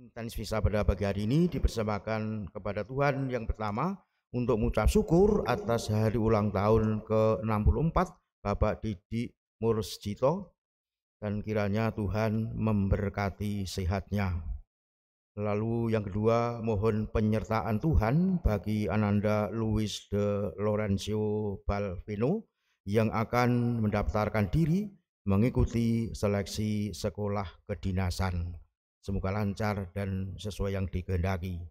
Intens Visa pada pagi hari ini dipersembahkan kepada Tuhan yang pertama untuk mengucap syukur atas hari ulang tahun ke-64 Bapak Didi Mursjito, dan kiranya Tuhan memberkati sehatnya. Lalu yang kedua, mohon penyertaan Tuhan bagi Ananda Luis de Lorenzo Balvino yang akan mendaftarkan diri mengikuti seleksi sekolah kedinasan. Semoga lancar dan sesuai yang dikehendaki.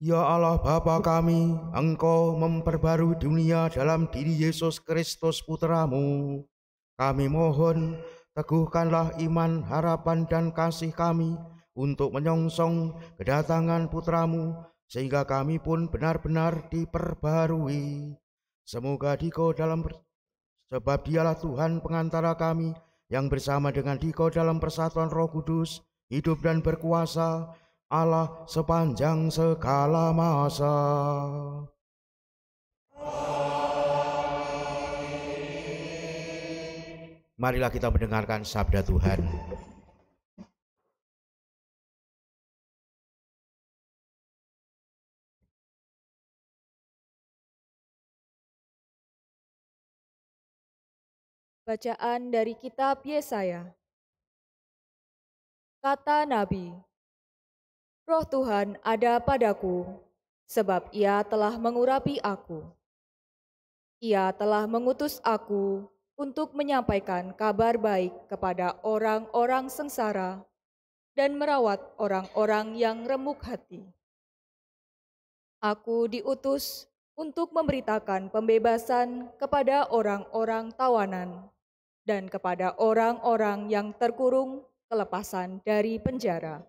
Ya Allah Bapa kami, Engkau memperbarui dunia dalam diri Yesus Kristus Putra-Mu. Kami mohon, teguhkanlah iman, harapan, dan kasih kami untuk menyongsong kedatangan Putra-Mu, sehingga kami pun benar-benar diperbarui. Semoga Dikau dalam sebab Dialah Tuhan pengantara kami, yang bersama dengan Dikau dalam persatuan Roh Kudus, hidup dan berkuasa, Allah sepanjang segala masa. Marilah kita mendengarkan sabda Tuhan. Bacaan dari kitab Yesaya. Kata Nabi, Roh Tuhan ada padaku, sebab Ia telah mengurapi aku. Ia telah mengutus aku untuk menyampaikan kabar baik kepada orang-orang sengsara dan merawat orang-orang yang remuk hati. Aku diutus untuk memberitakan pembebasan kepada orang-orang tawanan dan kepada orang-orang yang terkurung kelepasan dari penjara.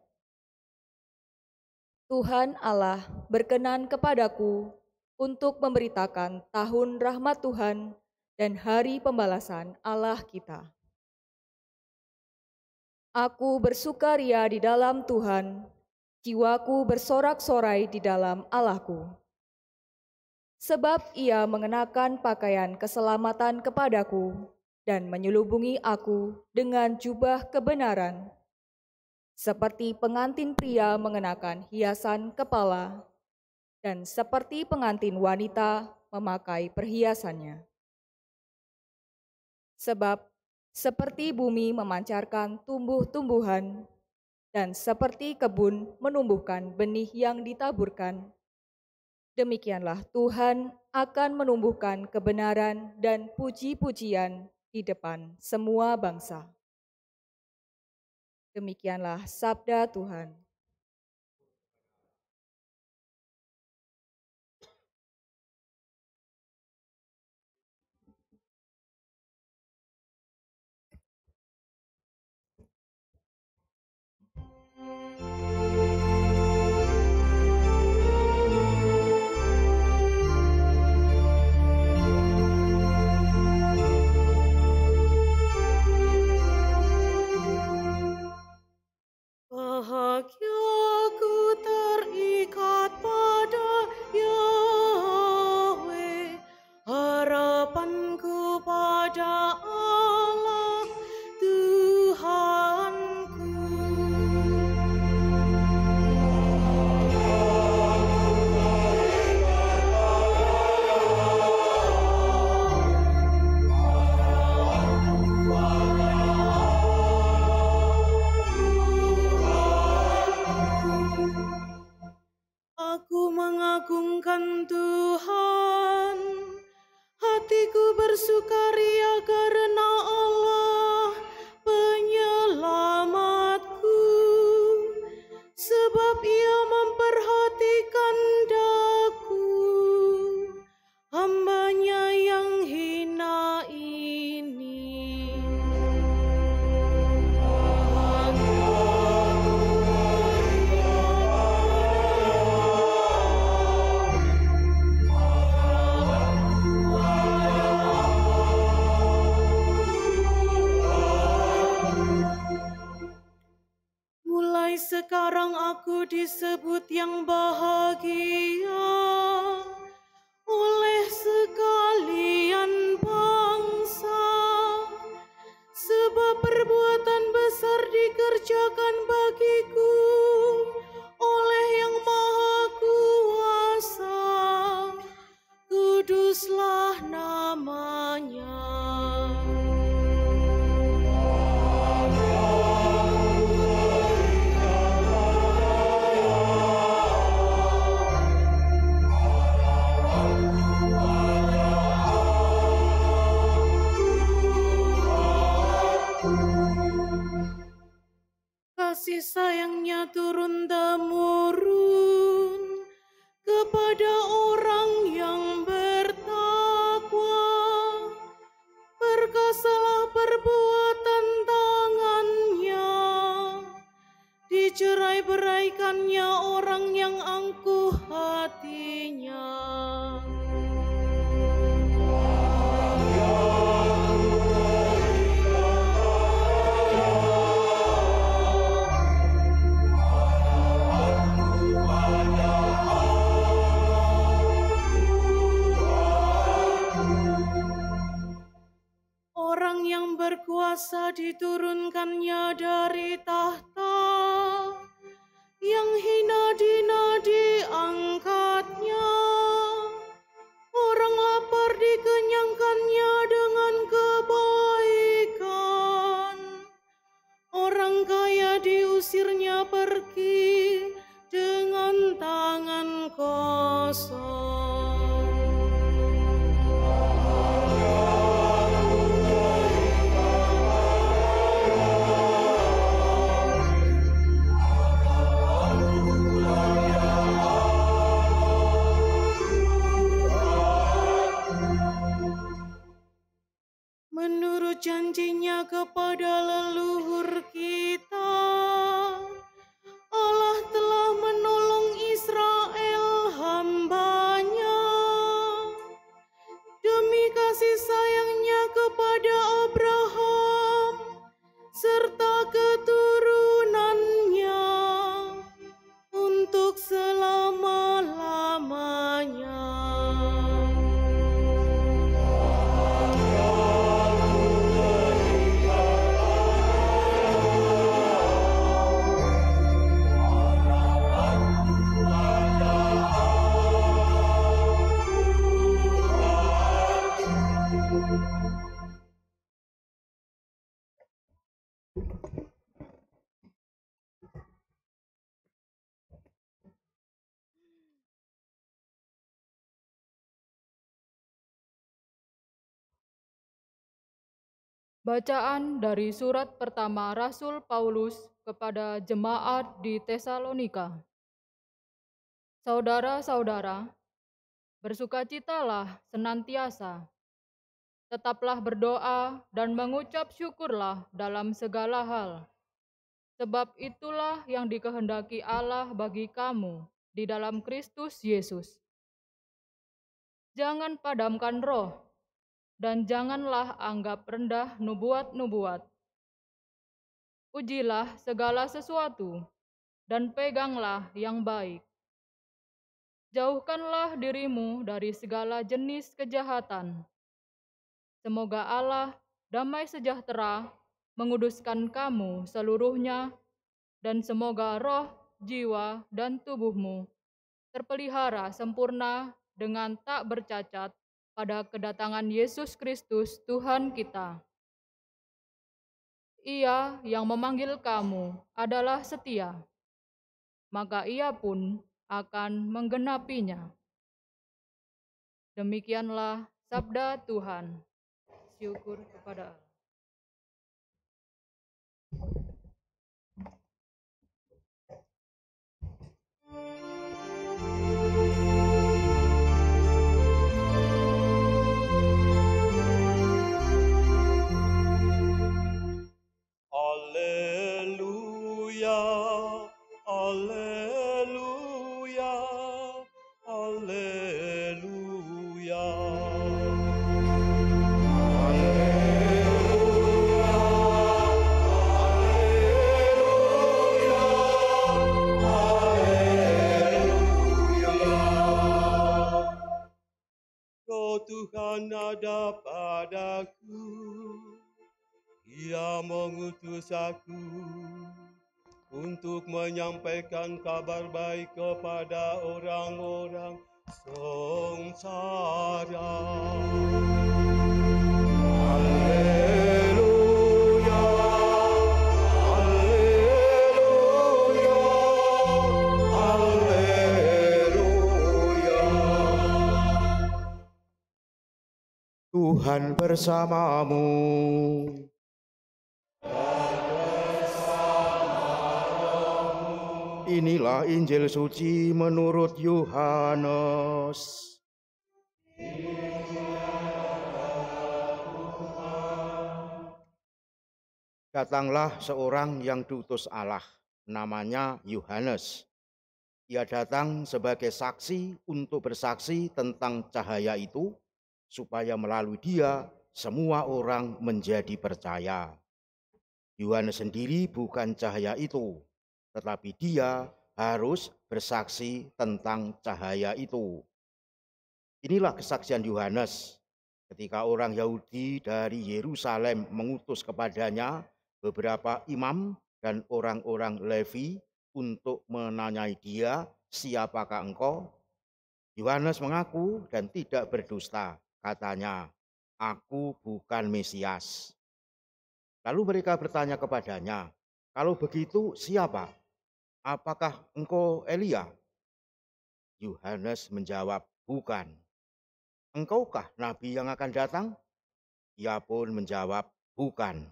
Tuhan Allah berkenan kepadaku untuk memberitakan tahun rahmat Tuhan dan hari pembalasan Allah kita. Aku bersukaria di dalam Tuhan, jiwaku bersorak-sorai di dalam Allahku. Sebab Ia mengenakan pakaian keselamatan kepadaku dan menyelubungi aku dengan jubah kebenaran, seperti pengantin pria mengenakan hiasan kepala, dan seperti pengantin wanita memakai perhiasannya. Sebab seperti bumi memancarkan tumbuh-tumbuhan, dan seperti kebun menumbuhkan benih yang ditaburkan, demikianlah Tuhan akan menumbuhkan kebenaran dan puji-pujian di depan semua bangsa. Demikianlah sabda Tuhan. Bahagiaku terikat pada Yahweh, harapanku pada Allah Tuhanku. Aku mengagungkan Tuhan, hatiku bersukaria karena Allah penyelamatku, sebab Ia memperhatikan daku, hamba-Nya yang hina ini. Mulai sekarang aku disebut yang bahagia oleh sekalian bangsa, sebab perbuatan besar dikerjakan bagiku oleh Yang Maha Kuasa. Kuduslah namanya. Kasih sayangnya turun-temurun kepada orang yang bertakwa. Perkasalah perbuatan tangannya, dicerai-beraikannya orang yang angkuh hatinya. Orang yang berkuasa diturunkannya dari tahta, yang hina-dina diangkatnya. Orang lapar dikenyangkannya dengan kebaikan. Orang kaya diusirnya pergi dengan tangan kosong. Menurut janjinya kepada leluhur kita, Allah telah menolong Israel hamba-Nya. Demi kasih sayangnya kepada Abraham serta keturunannya untuk selama-lamanya. Bacaan dari surat pertama Rasul Paulus kepada jemaat di Tesalonika. Saudara-saudara, bersukacitalah senantiasa, tetaplah berdoa dan mengucap syukurlah dalam segala hal, sebab itulah yang dikehendaki Allah bagi kamu di dalam Kristus Yesus. Jangan padamkan roh, dan janganlah anggap rendah nubuat-nubuat. Ujilah segala sesuatu, dan peganglah yang baik. Jauhkanlah dirimu dari segala jenis kejahatan. Semoga Allah damai sejahtera menguduskan kamu seluruhnya, dan semoga roh, jiwa, dan tubuhmu terpelihara sempurna dengan tak bercacat pada kedatangan Yesus Kristus Tuhan kita. Ia yang memanggil kamu adalah setia, maka Ia pun akan menggenapinya. Demikianlah sabda Tuhan. Syukur kepada Allah. Alleluia, alleluia, alleluia. Roh Tuhan ada padaku, Ia mengutus aku untuk menyampaikan kabar baik kepada orang-orang sengsara. Haleluya, haleluya, haleluya. Tuhan bersamamu. Inilah Injil suci menurut Yohanes. Datanglah seorang yang diutus Allah, namanya Yohanes. Ia datang sebagai saksi untuk bersaksi tentang cahaya itu, supaya melalui dia semua orang menjadi percaya. Yohanes sendiri bukan cahaya itu, tetapi dia harus bersaksi tentang cahaya itu. Inilah kesaksian Yohanes ketika orang Yahudi dari Yerusalem mengutus kepadanya beberapa imam dan orang-orang Levi untuk menanyai dia, "Siapakah engkau?" Yohanes mengaku dan tidak berdusta. Katanya, "Aku bukan Mesias." Lalu mereka bertanya kepadanya, "Kalau begitu siapa? Apakah engkau Elia?" Yohanes menjawab, "Bukan." "Engkaukah nabi yang akan datang?" Ia pun menjawab, "Bukan."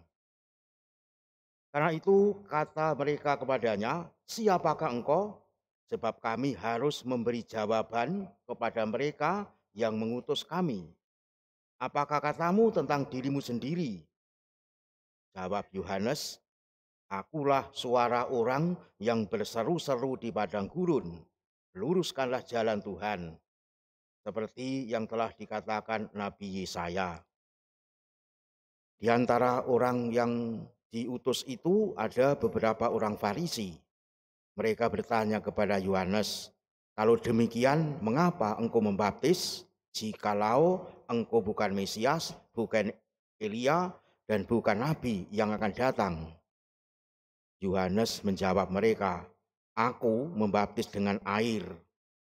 Karena itu kata mereka kepadanya, "Siapakah engkau? Sebab kami harus memberi jawaban kepada mereka yang mengutus kami. Apakah katamu tentang dirimu sendiri?" Jawab Yohanes, "Akulah suara orang yang berseru-seru di padang gurun. Luruskanlah jalan Tuhan, seperti yang telah dikatakan Nabi Yesaya." Di antara orang yang diutus itu ada beberapa orang Farisi. Mereka bertanya kepada Yohanes, "Kalau demikian, mengapa engkau membaptis, jikalau engkau bukan Mesias, bukan Elia, dan bukan Nabi yang akan datang?" Yohanes menjawab mereka, "Aku membaptis dengan air,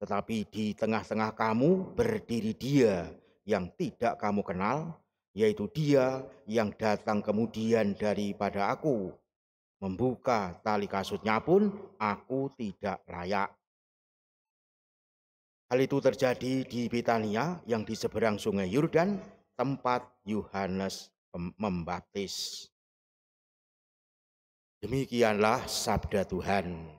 tetapi di tengah-tengah kamu berdiri Dia yang tidak kamu kenal, yaitu Dia yang datang kemudian daripada aku. Membuka tali kasutnya pun aku tidak layak." Hal itu terjadi di Betania yang di seberang sungai Yordan, tempat Yohanes membaptis. Demikianlah sabda Tuhan.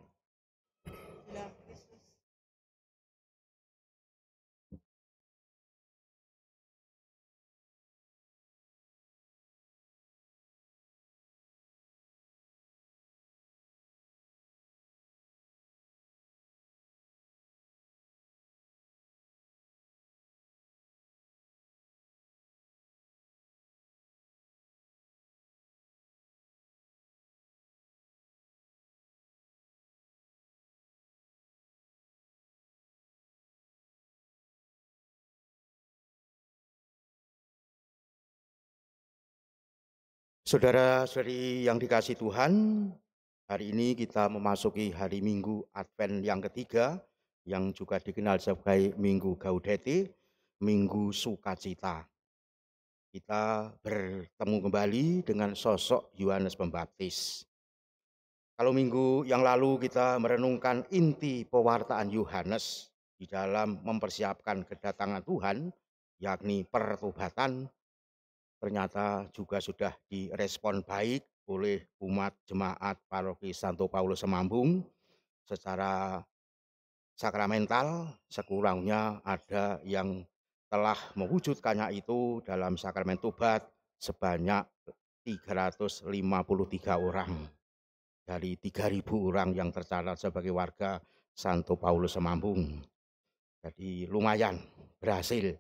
Saudara-saudari yang dikasihi Tuhan, hari ini kita memasuki hari Minggu Advent yang ketiga, yang juga dikenal sebagai Minggu Gaudete, Minggu Sukacita. Kita bertemu kembali dengan sosok Yohanes Pembaptis. Kalau minggu yang lalu kita merenungkan inti pewartaan Yohanes di dalam mempersiapkan kedatangan Tuhan, yakni pertobatan, ternyata juga sudah direspon baik oleh umat jemaat paroki Santo Paulus Semambung secara sakramental. Sekurangnya ada yang telah mewujudkannya itu dalam sakramen tobat sebanyak 353 orang dari 3.000 orang yang tercatat sebagai warga Santo Paulus Semambung. Jadi lumayan berhasil.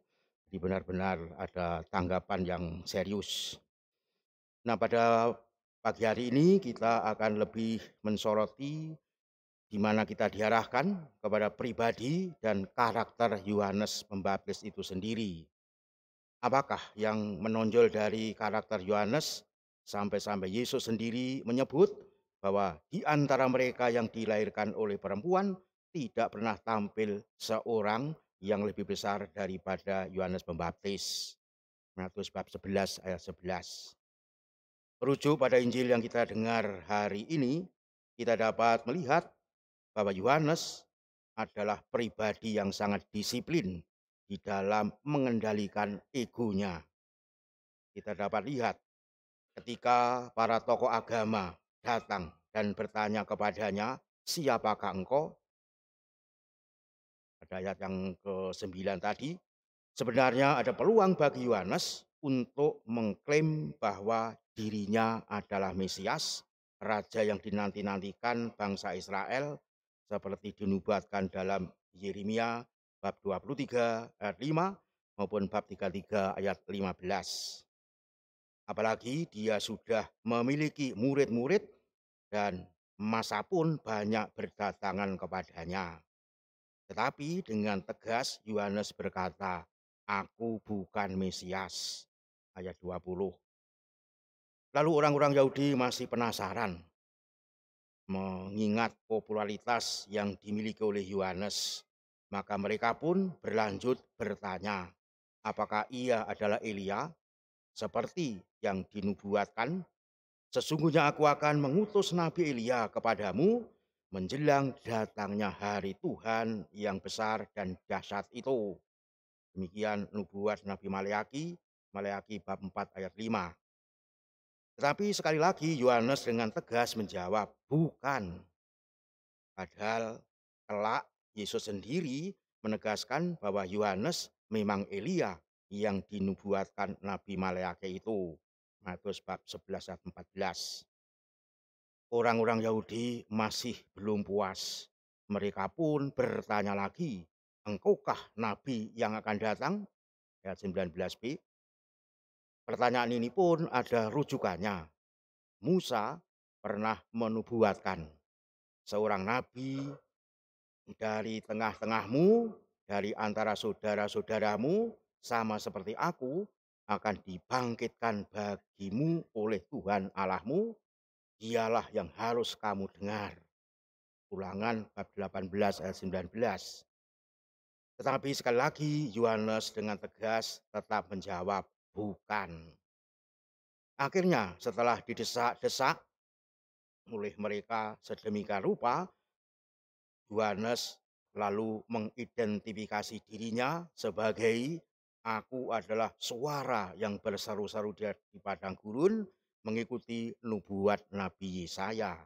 Jadi benar-benar ada tanggapan yang serius. Nah, pada pagi hari ini kita akan lebih mensoroti di mana kita diarahkan kepada pribadi dan karakter Yohanes Pembaptis itu sendiri. Apakah yang menonjol dari karakter Yohanes? Sampai-sampai Yesus sendiri menyebut bahwa di antara mereka yang dilahirkan oleh perempuan tidak pernah tampil seorang yang lebih besar daripada Yohanes Pembaptis. Matius bab 11 ayat 11. Merujuk pada Injil yang kita dengar hari ini, kita dapat melihat bahwa Yohanes adalah pribadi yang sangat disiplin di dalam mengendalikan egonya. Kita dapat lihat ketika para tokoh agama datang dan bertanya kepadanya, "Siapakah engkau?" Pada ayat yang ke-9 tadi, sebenarnya ada peluang bagi Yohanes untuk mengklaim bahwa dirinya adalah Mesias, raja yang dinanti-nantikan bangsa Israel, seperti dinubuatkan dalam Yeremia bab 23 ayat 5 maupun bab 33 ayat 15. Apalagi dia sudah memiliki murid-murid dan massa pun banyak berdatangan kepadanya. Tetapi dengan tegas Yohanes berkata, "Aku bukan Mesias." Ayat 20. Lalu orang-orang Yahudi masih penasaran mengingat popularitas yang dimiliki oleh Yohanes. Maka mereka pun berlanjut bertanya, apakah ia adalah Elia seperti yang dinubuatkan? Sesungguhnya aku akan mengutus Nabi Elia kepadamu menjelang datangnya hari Tuhan yang besar dan dahsyat itu. Demikian nubuat Nabi Maleaki bab 4 ayat 5. Tetapi sekali lagi Yohanes dengan tegas menjawab, bukan. Padahal kelak Yesus sendiri menegaskan bahwa Yohanes memang Elia yang dinubuatkan Nabi Maleaki itu. Matius bab 11 ayat 14. Orang-orang Yahudi masih belum puas. Mereka pun bertanya lagi, engkaukah Nabi yang akan datang? Ayat 19b. Pertanyaan ini pun ada rujukannya. Musa pernah menubuatkan seorang nabi dari tengah-tengahmu, dari antara saudara-saudaramu, sama seperti aku, akan dibangkitkan bagimu oleh Tuhan Allahmu. Dialah yang harus kamu dengar. Ulangan bab 18 ayat 19. Tetapi sekali lagi Yohanes dengan tegas tetap menjawab, bukan. Akhirnya setelah didesak-desak oleh mereka sedemikian rupa, Yohanes lalu mengidentifikasi dirinya sebagai, aku adalah suara yang berseru-seru di padang gurun mengikuti nubuat Nabi Yesaya.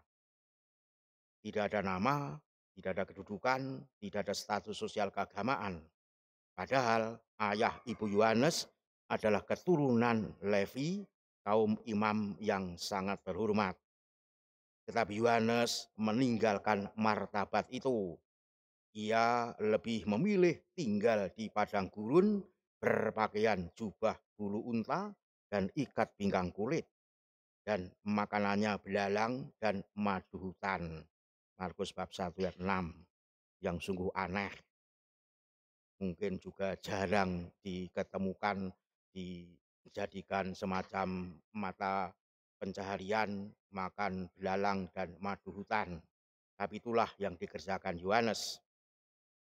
Tidak ada nama, tidak ada kedudukan, tidak ada status sosial keagamaan. Padahal ayah ibu Yohanes adalah keturunan Levi, kaum imam yang sangat terhormat. Tetapi Yohanes meninggalkan martabat itu. Ia lebih memilih tinggal di padang gurun, berpakaian jubah bulu unta dan ikat pinggang kulit, dan makanannya belalang dan madu hutan. Markus bab 1 ayat 6, yang sungguh aneh. Mungkin juga jarang diketemukan, dijadikan semacam mata pencaharian, makan belalang dan madu hutan. Tapi itulah yang dikerjakan Yohanes.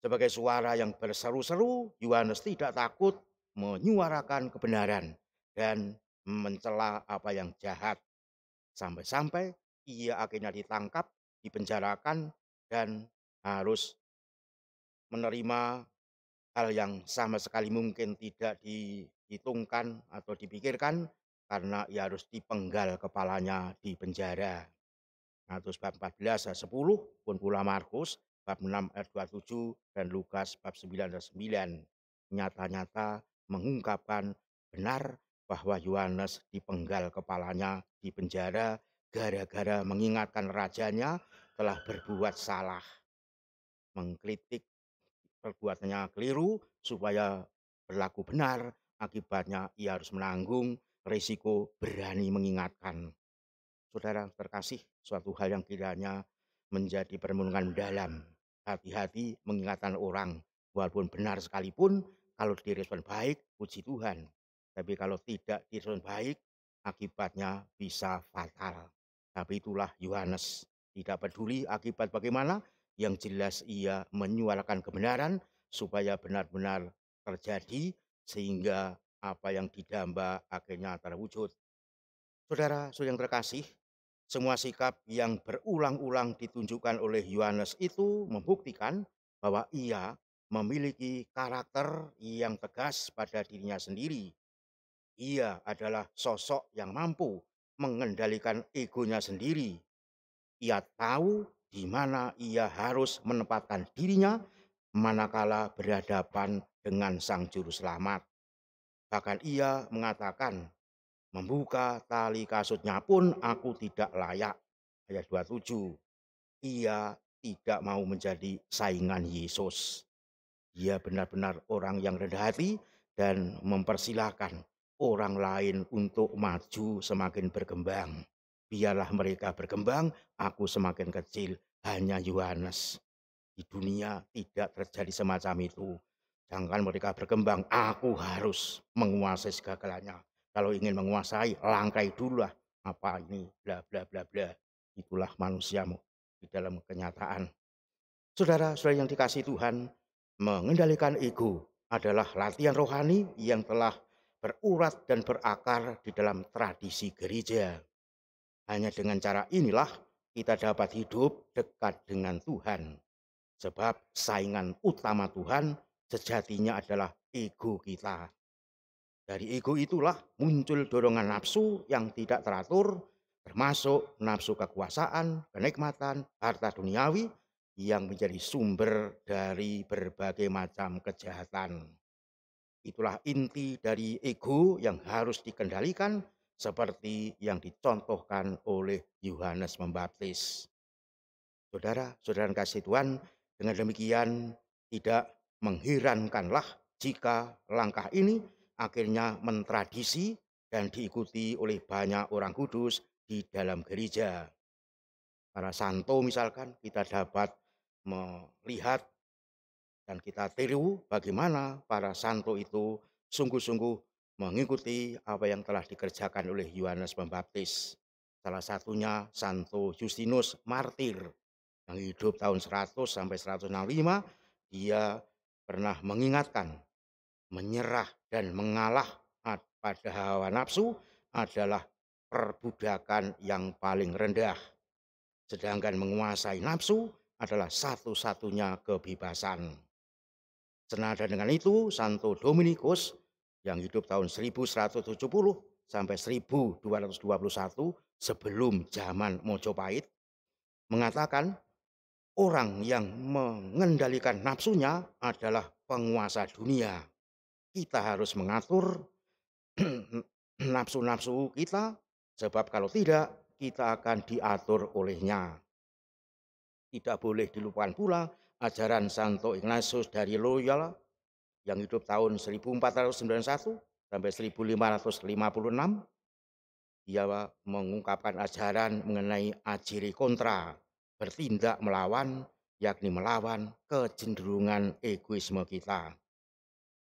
Sebagai suara yang berseru-seru, Yohanes tidak takut menyuarakan kebenaran dan mencela apa yang jahat. Sampai-sampai ia akhirnya ditangkap, dipenjarakan, dan harus menerima hal yang sama sekali mungkin tidak dihitungkan atau dipikirkan, karena ia harus dipenggal kepalanya di penjara. Matius bab 14 ayat 10 pun pula Markus bab 6 ayat 27 dan Lukas bab 9 ayat 9 nyata-nyata mengungkapkan benar bahwa Yohanes dipenggal kepalanya di penjara gara-gara mengingatkan rajanya telah berbuat salah, mengkritik perbuatannya keliru supaya berlaku benar, akibatnya ia harus menanggung risiko berani mengingatkan. Saudara terkasih, suatu hal yang kiranya menjadi perenungan mendalam. Hati-hati mengingatkan orang, walaupun benar sekalipun, kalau direspon baik, puji Tuhan. Tapi kalau tidak direspon baik, akibatnya bisa fatal. Tapi itulah Yohanes, tidak peduli akibat bagaimana, yang jelas ia menyuarakan kebenaran supaya benar-benar terjadi sehingga apa yang didamba akhirnya terwujud. Saudara-saudara yang terkasih, semua sikap yang berulang-ulang ditunjukkan oleh Yohanes itu membuktikan bahwa ia memiliki karakter yang tegas pada dirinya sendiri. Ia adalah sosok yang mampu mengendalikan egonya sendiri. Ia tahu di mana ia harus menempatkan dirinya manakala berhadapan dengan Sang Juru Selamat. Bahkan ia mengatakan, membuka tali kasutnya pun aku tidak layak. Ayat 27. Ia tidak mau menjadi saingan Yesus. Dia benar-benar orang yang rendah hati dan mempersilahkan orang lain untuk maju semakin berkembang. Biarlah mereka berkembang, aku semakin kecil. Hanya Yohanes. Di dunia tidak terjadi semacam itu. Jangan mereka berkembang, aku harus menguasai segalanya. Kalau ingin menguasai, langkai dulu lah. Apa ini, bla bla bla bla. Itulah manusiamu di dalam kenyataan. Saudara-saudara yang dikasihi Tuhan, mengendalikan ego adalah latihan rohani yang telah berurat dan berakar di dalam tradisi gereja. Hanya dengan cara inilah kita dapat hidup dekat dengan Tuhan. Sebab saingan utama Tuhan sejatinya adalah ego kita. Dari ego itulah muncul dorongan nafsu yang tidak teratur, termasuk nafsu kekuasaan, kenikmatan, harta duniawi yang menjadi sumber dari berbagai macam kejahatan. Itulah inti dari ego yang harus dikendalikan seperti yang dicontohkan oleh Yohanes Pembaptis. Saudara-saudara kasih Tuhan, dengan demikian tidak mengherankanlah jika langkah ini akhirnya mentradisi dan diikuti oleh banyak orang kudus di dalam gereja. Para santo misalkan kita dapat melihat dan kita tiru bagaimana para santo itu sungguh-sungguh mengikuti apa yang telah dikerjakan oleh Yohanes Pembaptis. Salah satunya Santo Justinus Martir yang hidup tahun 100 sampai 165, dia pernah mengingatkan, menyerah dan mengalah pada hawa nafsu adalah perbudakan yang paling rendah. Sedangkan menguasai nafsu adalah satu-satunya kebebasan. Senada dengan itu, Santo Dominikus yang hidup tahun 1170 sampai 1221 sebelum zaman Mojopahit mengatakan orang yang mengendalikan nafsunya adalah penguasa dunia. Kita harus mengatur nafsu-nafsu kita, sebab kalau tidak kita akan diatur olehnya. Tidak boleh dilupakan pula ajaran Santo Ignatius dari Loyola yang hidup tahun 1491 sampai 1556. Dia mengungkapkan ajaran mengenai agere kontra, bertindak melawan, yakni melawan kecenderungan egoisme kita.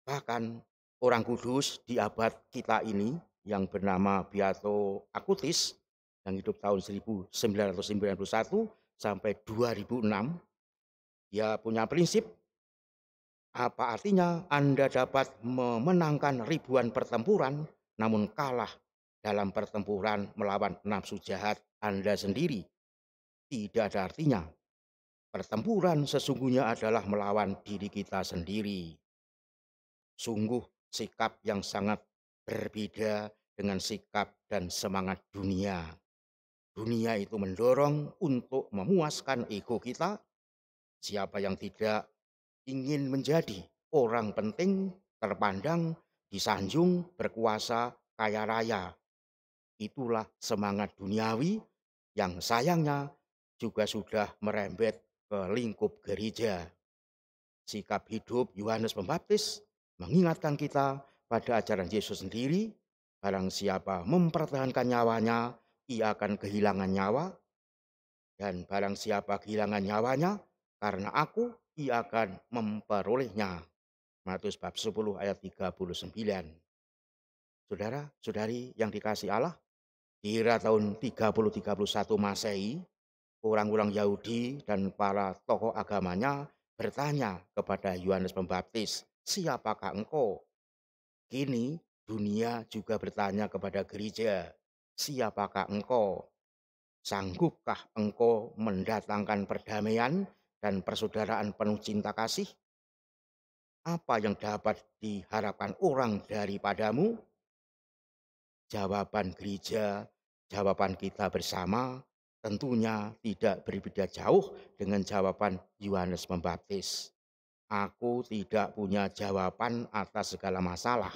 Bahkan orang kudus di abad kita ini yang bernama Beato Acutis yang hidup tahun 1991 sampai 2006, dia punya prinsip, apa artinya Anda dapat memenangkan ribuan pertempuran namun kalah dalam pertempuran melawan nafsu jahat Anda sendiri. Tidak ada artinya. Pertempuran sesungguhnya adalah melawan diri kita sendiri. Sungguh sikap yang sangat berbeda dengan sikap dan semangat dunia. Dunia itu mendorong untuk memuaskan ego kita. Siapa yang tidak ingin menjadi orang penting, terpandang, disanjung, berkuasa, kaya raya. Itulah semangat duniawi yang sayangnya juga sudah merembet ke lingkup gereja. Sikap hidup Yohanes Pembaptis mengingatkan kita pada ajaran Yesus sendiri. Barang siapa mempertahankan nyawanya, ia akan kehilangan nyawa. Dan barang siapa kehilangan nyawanya, karena aku, ia akan memperolehnya. Matius bab 10 ayat 39. Saudara-saudari yang dikasihi Allah, kira tahun 30-31 Masehi, orang-orang Yahudi dan para tokoh agamanya bertanya kepada Yohanes Pembaptis, "Siapakah engkau?" Kini dunia juga bertanya kepada gereja, "Siapakah engkau? Sanggupkah engkau mendatangkan perdamaian dan persaudaraan penuh cinta kasih? Apa yang dapat diharapkan orang daripadamu?" Jawaban gereja, jawaban kita bersama tentunya tidak berbeda jauh dengan jawaban Yohanes Pembaptis. "Aku tidak punya jawaban atas segala masalah,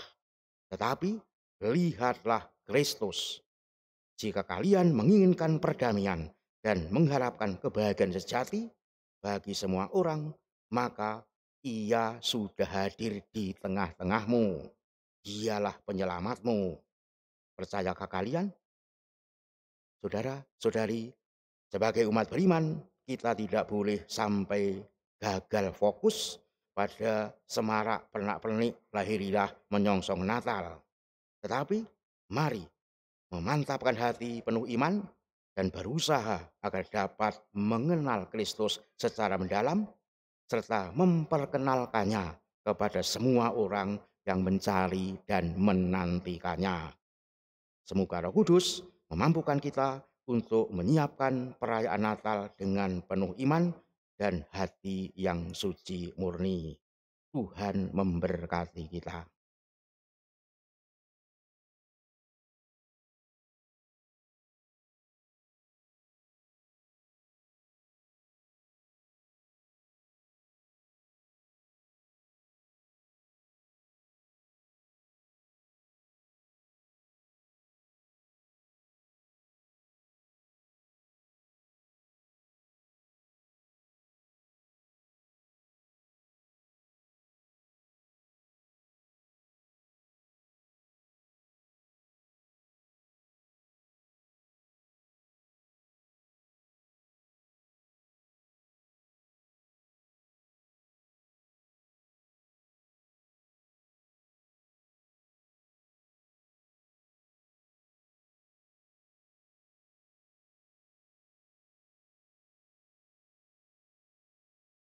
tetapi lihatlah Kristus. Jika kalian menginginkan perdamaian dan mengharapkan kebahagiaan sejati bagi semua orang, maka Ia sudah hadir di tengah-tengahmu. Dialah penyelamatmu. Percayakah kalian?" Saudara-saudari, sebagai umat beriman, kita tidak boleh sampai gagal fokus pada semarak pernak-pernik lahiriah menyongsong Natal. Tetapi mari memantapkan hati penuh iman dan berusaha agar dapat mengenal Kristus secara mendalam serta memperkenalkannya kepada semua orang yang mencari dan menantikannya. Semoga Roh Kudus memampukan kita untuk menyiapkan perayaan Natal dengan penuh iman dan hati yang suci murni. Tuhan memberkati kita.